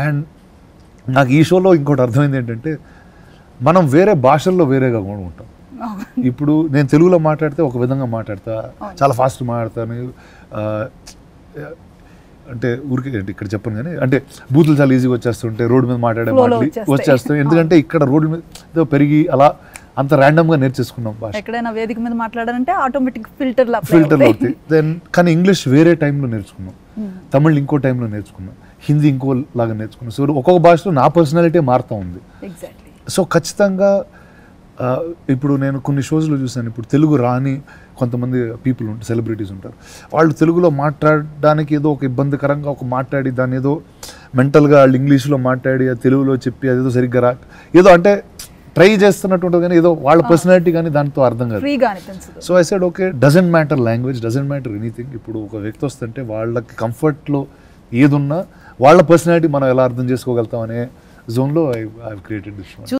And నాకు ఈ షోలో ఇంకోటి అర్థమైంది ఏంటంటే మనం వేరే భాషల్లో వేరేగా కూడా ఉంటాం. ఇప్పుడు నేను తెలుగులో మాట్లాడితే ఒక విధంగా మాట్లాడతా, చాలా ఫాస్ట్ మాట్లాడతాను, అంటే ఊరికి ఇక్కడ చెప్పను కానీ అంటే బూతులు చాలా ఈజీగా వచ్చేస్తుంటే రోడ్డు మీద మాట్లాడే వచ్చేస్తాం. ఎందుకంటే ఇక్కడ రోడ్డు మీద పెరిగి అలా అంత ర్యాండమ్గా నేర్చేసుకున్నాం భాష. ఎక్కడైనా వేదిక మీద మాట్లాడాలంటే ఆటోమేటిక్ ఫిల్టర్లు అవుతాయి. దెన్ కానీ ఇంగ్లీష్ వేరే టైంలో నేర్చుకున్నాం, తమిళ్ ఇంకో టైంలో నేర్చుకున్నాం, హిందీ ఇంకో లాగా నేర్చుకున్నాం. సో ఒక్కొక్క భాషలో నా పర్సనాలిటీ మారుతూ ఉంది. సో ఖచ్చితంగా ఇప్పుడు నేను కొన్ని షోస్లో చూసాను, ఇప్పుడు తెలుగు రాని కొంతమంది పీపుల్ ఉంటారు, సెలబ్రిటీస్ ఉంటారు, వాళ్ళు తెలుగులో మాట్లాడడానికి ఏదో ఒక ఇబ్బందికరంగా ఒక మాట్లాడి దాన్ని ఏదో మెంటల్గా వాళ్ళు ఇంగ్లీష్లో మాట్లాడి తెలుగులో చెప్పి అదేదో సరిగ్గా రా ఏదో అంటే ట్రై చేస్తున్నట్టు ఉంటుంది కానీ ఏదో వాళ్ళ పర్సనాలిటీ కానీ దాంతో అర్థం కాదు. So I said okay, doesn't matter language, doesn't matter anything. ఇప్పుడు ఒక వ్యక్తి వస్తుంటే వాళ్ళకి కంఫర్ట్లో ఏదున్నా వాళ్ళ పర్సనాలిటీ మనం ఎలా అర్థం చేసుకోగలుగుతాం అనే జోన్లో ఐ క్రియేటెడ్ దిస్ షో.